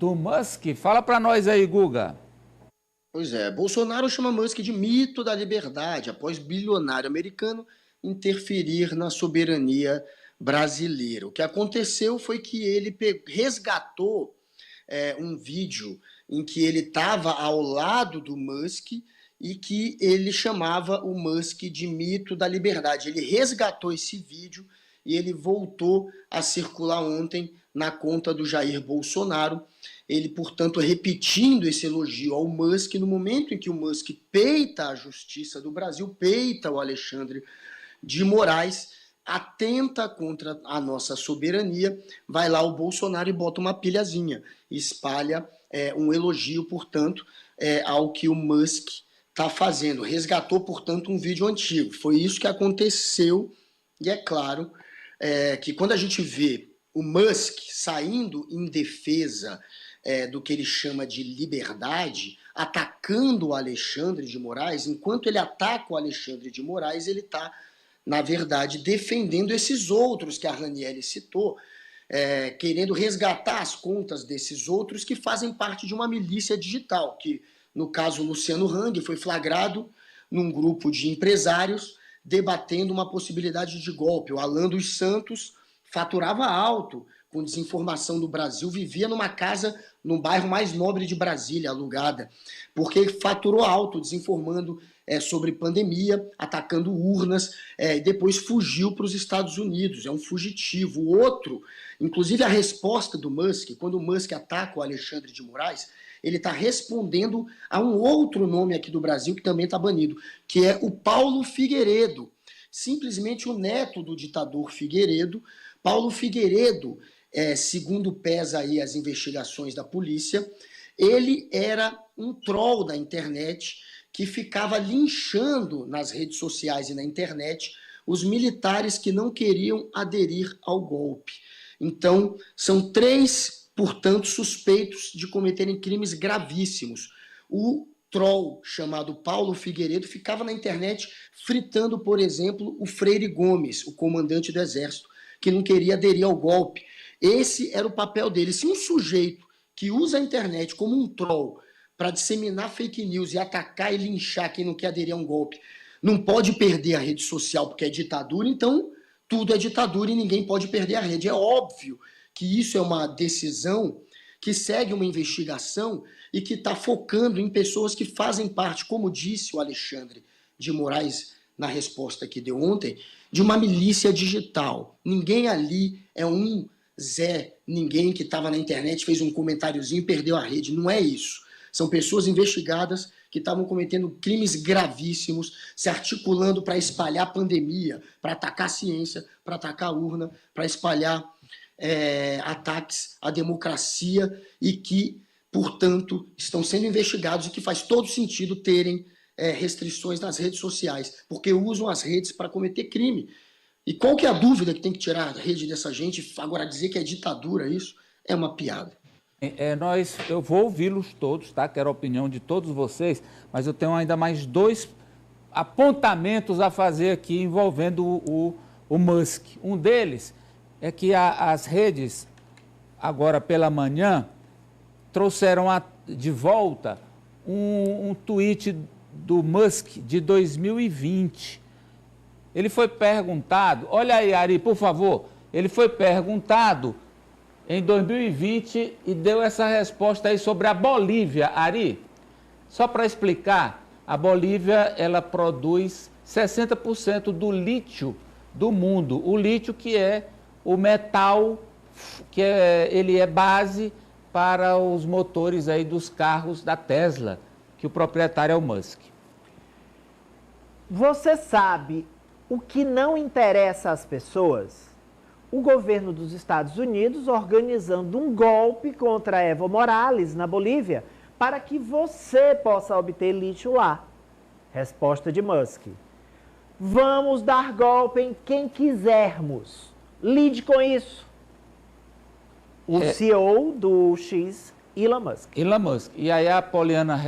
do Musk. Fala para nós aí, Guga. Pois é, Bolsonaro chama Musk de mito da liberdade, após bilionário americano interferir na soberania brasileira. O que aconteceu foi que ele resgatou um vídeo em que ele estava ao lado do Musk e que ele chamava o Musk de mito da liberdade. Ele resgatou esse vídeo e ele voltou a circular ontem na conta do Jair Bolsonaro. Ele, portanto, repetindo esse elogio ao Musk, no momento em que o Musk peita a justiça do Brasil, peita o Alexandre de Moraes, atenta contra a nossa soberania, vai lá o Bolsonaro e bota uma pilhazinha, espalha um elogio, portanto, ao que o Musk está fazendo. Resgatou, portanto, um vídeo antigo. Foi isso que aconteceu, e é claro que quando a gente vê o Musk saindo em defesa do que ele chama de liberdade, atacando o Alexandre de Moraes, enquanto ele ataca o Alexandre de Moraes, ele está, na verdade, defendendo esses outros que a Ranieri citou, querendo resgatar as contas desses outros que fazem parte de uma milícia digital, que, no caso, Luciano Hang foi flagrado num grupo de empresários debatendo uma possibilidade de golpe. O Alan dos Santos faturava alto com desinformação do Brasil, vivia numa casa no bairro mais nobre de Brasília, alugada, porque faturou alto, desinformando sobre pandemia, atacando urnas, e depois fugiu para os Estados Unidos, é um fugitivo. O outro, inclusive a resposta do Musk, quando o Musk ataca o Alexandre de Moraes, ele está respondendo a um outro nome aqui do Brasil que também está banido, que é o Paulo Figueiredo, simplesmente o neto do ditador Figueiredo. Paulo Figueiredo, segundo pesa aí as investigações da polícia, ele era um troll da internet que ficava linchando nas redes sociais e na internet os militares que não queriam aderir ao golpe. Então, são 3, portanto, suspeitos de cometerem crimes gravíssimos. O troll chamado Paulo Figueiredo ficava na internet fritando, por exemplo, o Freire Gomes, o comandante do Exército, que não queria aderir ao golpe. Esse era o papel dele. Se um sujeito que usa a internet como um troll para disseminar fake news e atacar e linchar quem não quer aderir a um golpe, não pode perder a rede social porque é ditadura, então tudo é ditadura e ninguém pode perder a rede. É óbvio que isso é uma decisão que segue uma investigação e que está focando em pessoas que fazem parte, como disse o Alexandre de Moraes na resposta que deu ontem, de uma milícia digital. Ninguém ali é um Zé, ninguém que estava na internet, fez um comentáriozinho e perdeu a rede. Não é isso. São pessoas investigadas que estavam cometendo crimes gravíssimos, se articulando para espalhar a pandemia, para atacar a ciência, para atacar a urna, para espalhar ataques à democracia e que, portanto, estão sendo investigados e que faz todo sentido terem restrições nas redes sociais, porque usam as redes para cometer crime. E qual que é a dúvida que tem que tirar a rede dessa gente? Agora, dizer que é ditadura isso é uma piada. Eu vou ouvi-los todos, tá? Quero a opinião de todos vocês, mas eu tenho ainda mais 2 apontamentos a fazer aqui envolvendo o Musk. Um deles é que as redes, agora pela manhã, trouxeram de volta um tweet do Musk de 2020. Ele foi perguntado, olha aí, Ari, por favor, ele foi perguntado em 2020 e deu essa resposta aí sobre a Bolívia. Ari, só para explicar, a Bolívia, ela produz 60% do lítio do mundo. O lítio que é o metal, ele é base para os motores aí dos carros da Tesla, que o proprietário é o Musk. Você sabe o que não interessa às pessoas? O governo dos Estados Unidos organizando um golpe contra Evo Morales, na Bolívia, para que você possa obter lítio lá. Resposta de Musk: vamos dar golpe em quem quisermos. Lide com isso. O CEO do X, Elon Musk. Elon Musk. E aí a Poliana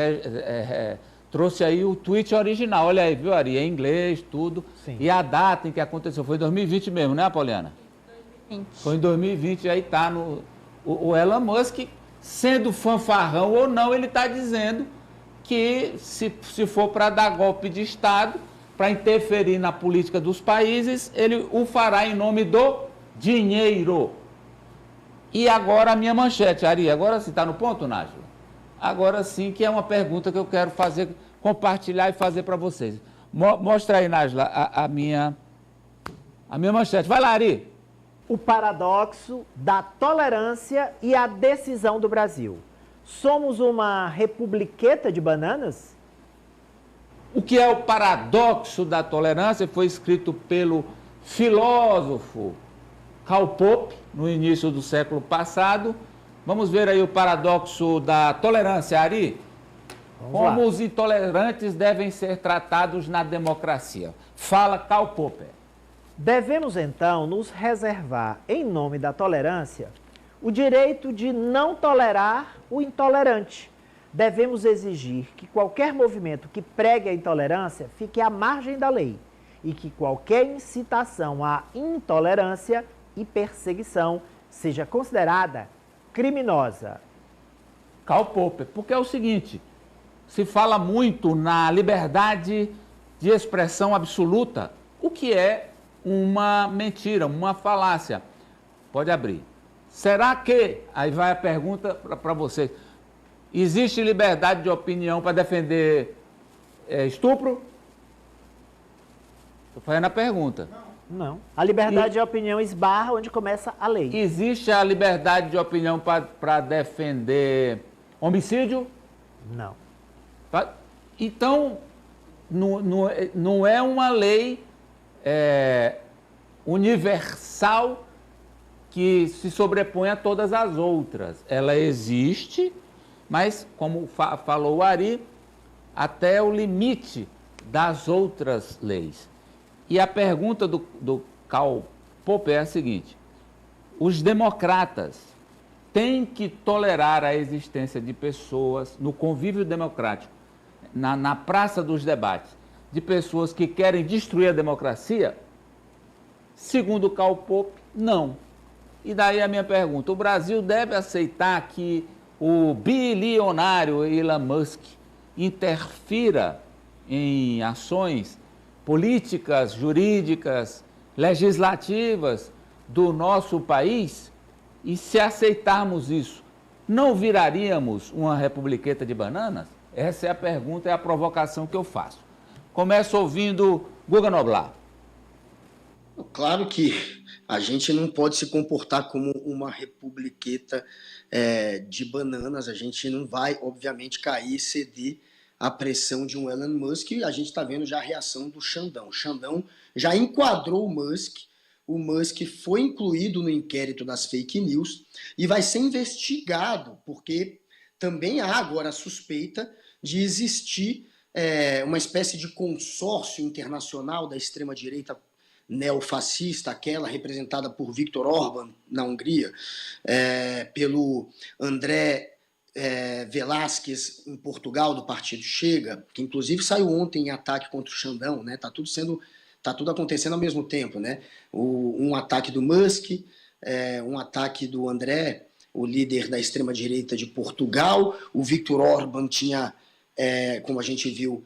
trouxe aí o tweet original. Olha aí, viu, Ari? É em inglês, tudo. Sim. E a data em que aconteceu foi em 2020 mesmo, né, Poliana? 2020. Foi em 2020, aí tá o Elon Musk sendo fanfarrão ou não, ele está dizendo que se for para dar golpe de Estado, para interferir na política dos países, ele o fará em nome do dinheiro. E agora a minha manchete, Ari, agora sim está no ponto, Nájila? Agora sim, que é uma pergunta que eu quero fazer, compartilhar e fazer para vocês. Mostra aí, Nájila, a minha manchete. Vai lá, Ari. O paradoxo da tolerância e a decisão do Brasil. Somos uma republiqueta de bananas? O que é o paradoxo da tolerância foi escrito pelo filósofo Karl Popper no início do século passado. Vamos ver aí o paradoxo da tolerância, Ari? Como os intolerantes devem ser tratados na democracia. Fala, Karl Popper. Devemos, então, nos reservar, em nome da tolerância, o direito de não tolerar o intolerante. Devemos exigir que qualquer movimento que pregue a intolerância fique à margem da lei e que qualquer incitação à intolerância e perseguição seja considerada criminosa. Karl Popper, porque é o seguinte, se fala muito na liberdade de expressão absoluta, o que é uma mentira, uma falácia. Pode abrir. Será que, aí vai a pergunta para vocês, existe liberdade de opinião para defender estupro? Estou fazendo a pergunta. Não. A liberdade de opinião esbarra onde começa a lei. Existe a liberdade de opinião para defender homicídio? Não. Então, não é uma lei universal que se sobrepõe a todas as outras. Ela existe, mas, como falou o Ari, até o limite das outras leis. E a pergunta do Karl Popper é a seguinte: os democratas têm que tolerar a existência de pessoas no convívio democrático, na praça dos debates, de pessoas que querem destruir a democracia? Segundo Karl Popper, não. E daí a minha pergunta: o Brasil deve aceitar que o bilionário Elon Musk interfira em ações políticas, jurídicas, legislativas do nosso país? E se aceitarmos isso, não viraríamos uma republiqueta de bananas? Essa é a pergunta, é a provocação que eu faço. Começo ouvindo Guga Noblar. Claro que a gente não pode se comportar como uma republiqueta de bananas. A gente não vai, obviamente, cair e ceder à pressão de um Elon Musk. A gente está vendo já a reação do Xandão. O Xandão já enquadrou o Musk. O Musk foi incluído no inquérito das fake news e vai ser investigado, porque também há agora a suspeita de existir uma espécie de consórcio internacional da extrema-direita neofascista, aquela representada por Viktor Orbán na Hungria, pelo André Velasquez em Portugal, do partido Chega, que inclusive saiu ontem em ataque contra o Xandão, né? Tá tudo acontecendo ao mesmo tempo, né? Um ataque do Musk, um ataque do André, o líder da extrema-direita de Portugal. O Viktor Orbán tinha, como a gente viu,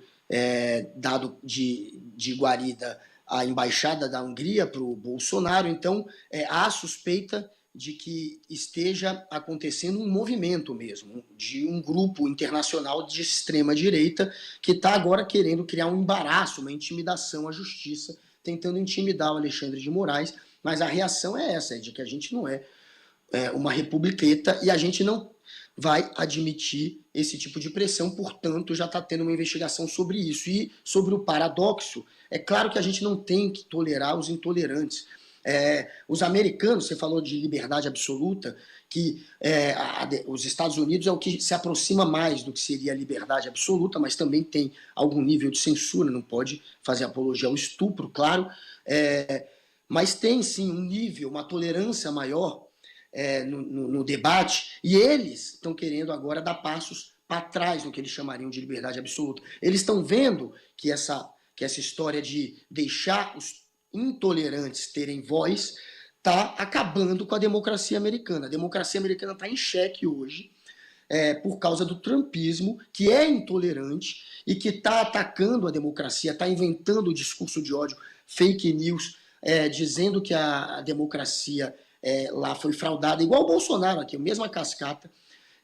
dado de guarida a embaixada da Hungria para o Bolsonaro. Então, há suspeita de que esteja acontecendo um movimento mesmo, de um grupo internacional de extrema-direita que está agora querendo criar um embaraço, uma intimidação à justiça, tentando intimidar o Alexandre de Moraes, mas a reação é essa, de que a gente não é uma republiqueta e a gente não vai admitir esse tipo de pressão, portanto, já está tendo uma investigação sobre isso. E sobre o paradoxo, é claro que a gente não tem que tolerar os intolerantes. Os americanos, você falou de liberdade absoluta, que os Estados Unidos é o que se aproxima mais do que seria a liberdade absoluta, mas também tem algum nível de censura, não pode fazer apologia ao estupro, claro, mas tem sim um nível, uma tolerância maior no debate, e eles estão querendo agora dar passos para trás no que eles chamariam de liberdade absoluta. Eles estão vendo que essa história de deixar os intolerantes terem voz está acabando com a democracia americana. A democracia americana está em xeque hoje. por causa do trumpismo, que é intolerante e que está atacando a democracia, está inventando o discurso de ódio, fake news, dizendo que a democracia lá foi fraudada, igual o Bolsonaro aqui, a mesma cascata,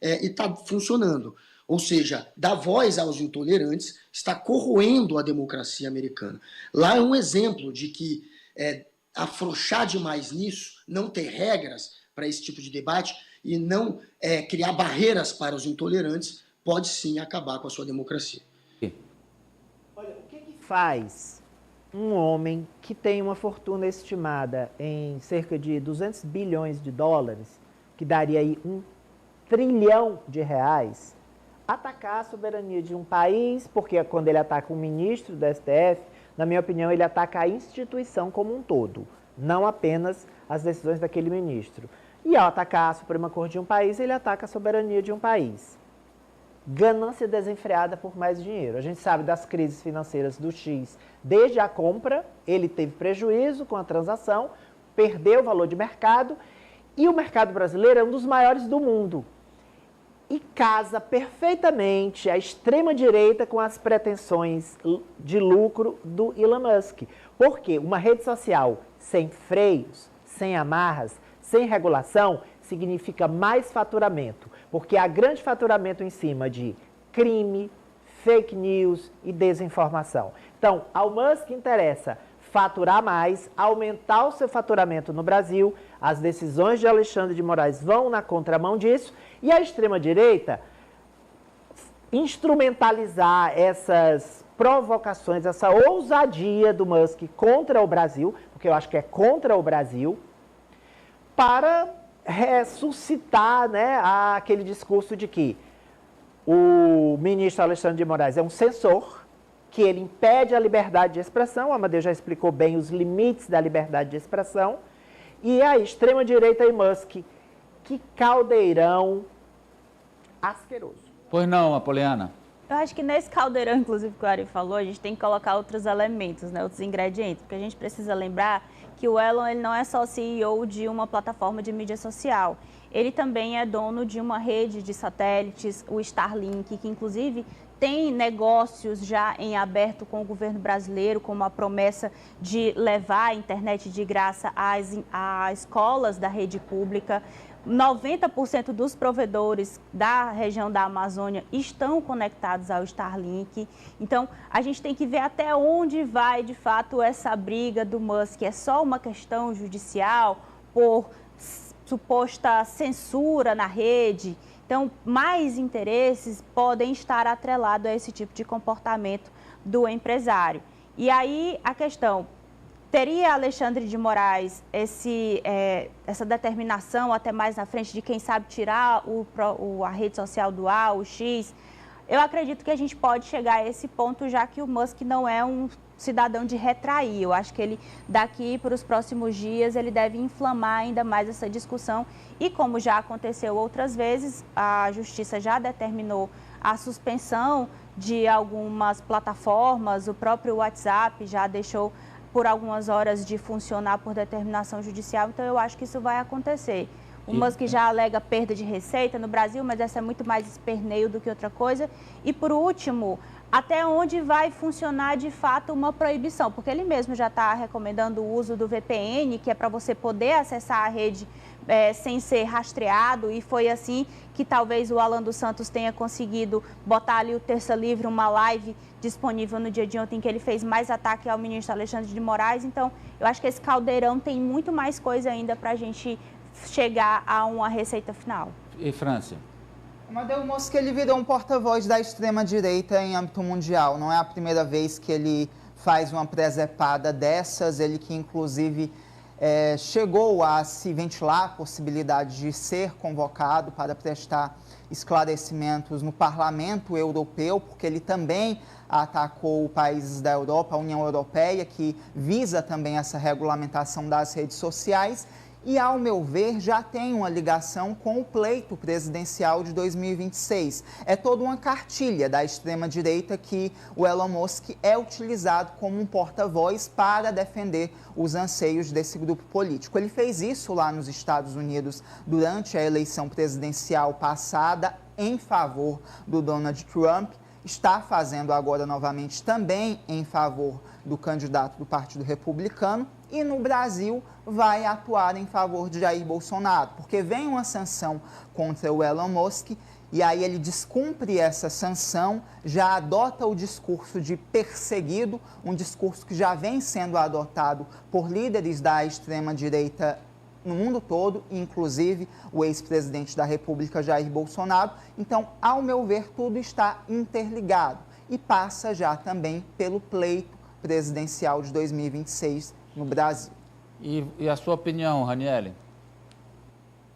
e está funcionando. Ou seja, dá voz aos intolerantes, está corroendo a democracia americana. Lá é um exemplo de que afrouxar demais nisso, não ter regras para esse tipo de debate e não criar barreiras para os intolerantes, pode sim acabar com a sua democracia. Olha, o que faz um homem que tem uma fortuna estimada em cerca de 200 bilhões de dólares, que daria aí R$1 trilhão, atacar a soberania de um país, porque quando ele ataca um ministro do STF, na minha opinião, ele ataca a instituição como um todo, não apenas as decisões daquele ministro. E ao atacar a Suprema Corte de um país, ele ataca a soberania de um país. Ganância desenfreada por mais dinheiro. A gente sabe das crises financeiras do X. Desde a compra, ele teve prejuízo com a transação, perdeu o valor de mercado, e o mercado brasileiro é um dos maiores do mundo. E casa perfeitamente a extrema-direita com as pretensões de lucro do Elon Musk. Porque uma rede social sem freios, sem amarras, sem regulação, significa mais faturamento. Porque há grande faturamento em cima de crime, fake news e desinformação. Então, ao Musk interessa faturar mais, aumentar o seu faturamento no Brasil. As decisões de Alexandre de Moraes vão na contramão disso. E a extrema-direita instrumentalizar essas provocações, essa ousadia do Musk contra o Brasil, porque eu acho que é contra o Brasil, para ressuscitar, né, aquele discurso de que o ministro Alexandre de Moraes é um censor, que ele impede a liberdade de expressão. O Amadeu já explicou bem os limites da liberdade de expressão. E a extrema-direita e Musk, que caldeirão asqueroso. Pois não, Apoliana? Eu acho que nesse caldeirão, inclusive, que o Ari falou, a gente tem que colocar outros elementos, né, outros ingredientes, porque a gente precisa lembrar que o Elon ele não é só CEO de uma plataforma de mídia social. Ele também é dono de uma rede de satélites, o Starlink, que inclusive tem negócios já em aberto com o governo brasileiro, como a promessa de levar a internet de graça às escolas da rede pública. 90% dos provedores da região da Amazônia estão conectados ao Starlink. Então, a gente tem que ver até onde vai, de fato, essa briga do Musk. É só uma questão judicial por suposta censura na rede? Então, mais interesses podem estar atrelados a esse tipo de comportamento do empresário. E aí, a questão... Teria Alexandre de Moraes essa determinação até mais na frente de, quem sabe, tirar a rede social do A, o X? Eu acredito que a gente pode chegar a esse ponto, já que o Musk não é um cidadão de retrair. Eu acho que ele, daqui para os próximos dias, ele deve inflamar ainda mais essa discussão. E como já aconteceu outras vezes, a Justiça já determinou a suspensão de algumas plataformas, o próprio WhatsApp já deixou por algumas horas de funcionar por determinação judicial, então eu acho que isso vai acontecer. O Musk já alega perda de receita no Brasil, mas essa é muito mais esperneio do que outra coisa. E por último, até onde vai funcionar de fato uma proibição? Porque ele mesmo já está recomendando o uso do VPN, que é para você poder acessar a rede sem ser rastreado, e foi assim que talvez o Alan dos Santos tenha conseguido botar ali o Terça Livre, uma live disponível no dia de ontem, que ele fez mais ataque ao ministro Alexandre de Moraes. Então, eu acho que esse caldeirão tem muito mais coisa ainda para a gente chegar a uma receita final. E França? Amadeu Musk, ele virou um porta-voz da extrema-direita em âmbito mundial. Não é a primeira vez que ele faz uma presepada dessas, ele que inclusive chegou a se ventilar a possibilidade de ser convocado para prestar esclarecimentos no Parlamento Europeu, porque ele também atacou países da Europa, a União Europeia, que visa também essa regulamentação das redes sociais. e, ao meu ver, já tem uma ligação com o pleito presidencial de 2026. É toda uma cartilha da extrema-direita que o Elon Musk é utilizado como um porta-voz para defender os anseios desse grupo político. Ele fez isso lá nos Estados Unidos durante a eleição presidencial passada em favor do Donald Trump. Está fazendo agora novamente também em favor do candidato do Partido Republicano e no Brasil vai atuar em favor de Jair Bolsonaro, porque vem uma sanção contra o Elon Musk e aí ele descumpre essa sanção, já adota o discurso de perseguido, um discurso que já vem sendo adotado por líderes da extrema-direita no mundo todo, inclusive o ex-presidente da República, Jair Bolsonaro. Então, ao meu ver, tudo está interligado e passa já também pelo pleito presidencial de 2026 no Brasil. E a sua opinião, Raniele?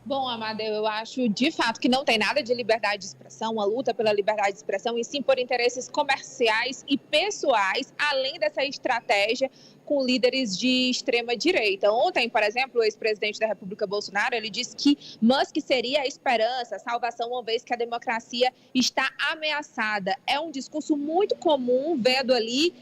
Bom, Amadeu, eu acho de fato que não tem nada de liberdade de expressão, uma luta pela liberdade de expressão, e sim por interesses comerciais e pessoais, além dessa estratégia com líderes de extrema direita. Ontem, por exemplo, o ex-presidente da República, Bolsonaro, ele disse que Musk seria a esperança, a salvação, uma vez que a democracia está ameaçada. É um discurso muito comum, vendo ali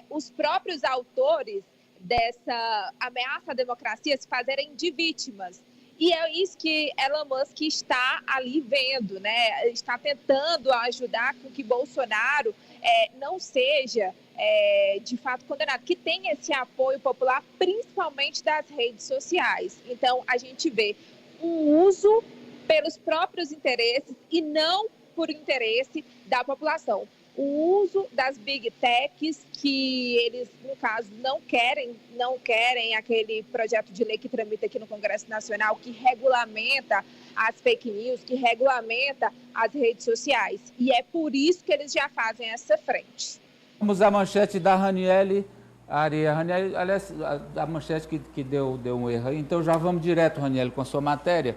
os próprios autores dessa ameaça à democracia se fazerem de vítimas. E é isso que Elon Musk está ali vendo, né? Está tentando ajudar com que Bolsonaro não seja, de fato, condenado, que tenha esse apoio popular, principalmente das redes sociais. Então, a gente vê um uso pelos próprios interesses e não por interesse da população. O uso das big techs, que eles, no caso, não querem aquele projeto de lei que tramita aqui no Congresso Nacional, que regulamenta as fake news, que regulamenta as redes sociais. E é por isso que eles já fazem essa frente. Vamos à manchete da Raniele Aria. Raniele, aliás, a manchete que deu um erro aí. Então já vamos direto, Raniele, com a sua matéria,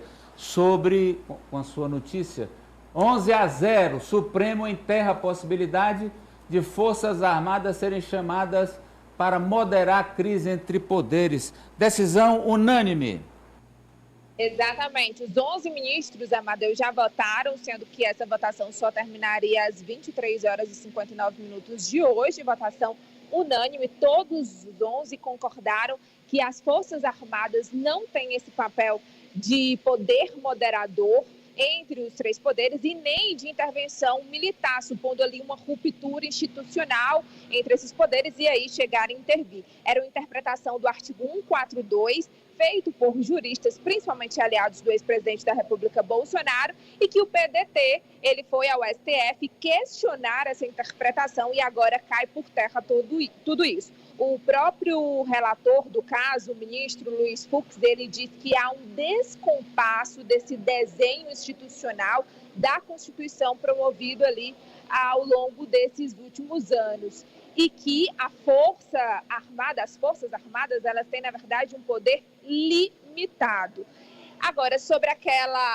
com a sua notícia. 11-0, Supremo enterra a possibilidade de Forças Armadas serem chamadas para moderar a crise entre poderes. Decisão unânime. Exatamente. Os 11 ministros, Amadeu, já votaram, sendo que essa votação só terminaria às 23 horas e 59 minutos de hoje. Votação unânime. Todos os 11 concordaram que as Forças Armadas não têm esse papel de poder moderador entre os três poderes e nem de intervenção militar, supondo ali uma ruptura institucional entre esses poderes e aí chegar a intervir. Era uma interpretação do artigo 142, feito por juristas, principalmente aliados do ex-presidente da República, Bolsonaro, e que o PDT ele foi ao STF questionar essa interpretação e agora cai por terra tudo isso. O próprio relator do caso, o ministro Luiz Fux, ele diz que há um descompasso desse desenho institucional da Constituição promovido ali ao longo desses últimos anos. E que a Força Armada, as Forças Armadas, elas têm, na verdade, um poder limitado. Agora, sobre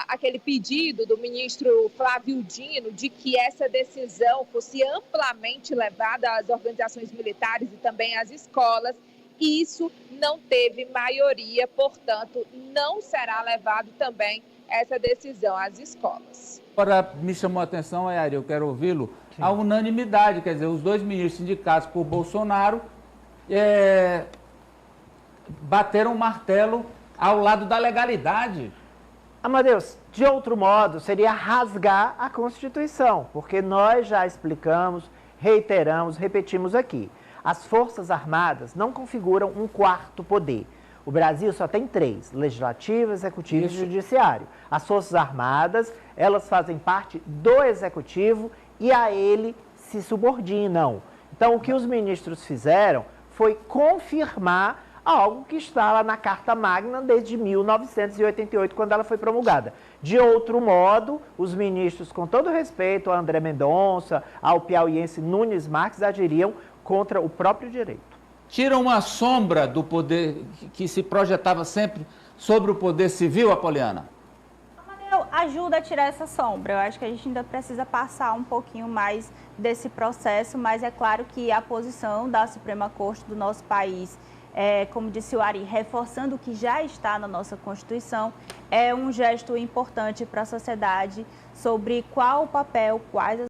aquele pedido do ministro Flávio Dino de que essa decisão fosse amplamente levada às organizações militares e também às escolas, isso não teve maioria, portanto, não será levado também essa decisão às escolas. Agora, me chamou a atenção, Ari, eu quero ouvi-lo, a unanimidade, quer dizer, os dois ministros indicados por Bolsonaro bateram o martelo ao lado da legalidade. Amadeus, de outro modo, seria rasgar a Constituição, porque nós já explicamos, reiteramos, repetimos aqui. As Forças Armadas não configuram um quarto poder. O Brasil só tem 3, legislativo, executivo e judiciário. As Forças Armadas, elas fazem parte do executivo e a ele se subordinam. Então, o que os ministros fizeram foi confirmar algo que está lá na Carta Magna desde 1988, quando ela foi promulgada. De outro modo, os ministros, com todo respeito a André Mendonça, ao piauiense Nunes Marques, agiriam contra o próprio direito. Tira uma sombra do poder que se projetava sempre sobre o poder civil, Apoliana? Ajuda a tirar essa sombra. Eu acho que a gente ainda precisa passar um pouquinho mais desse processo, mas é claro que a posição da Suprema Corte do nosso país como disse o Ari, reforçando o que já está na nossa Constituição, é um gesto importante para a sociedade sobre qual o papel, quais as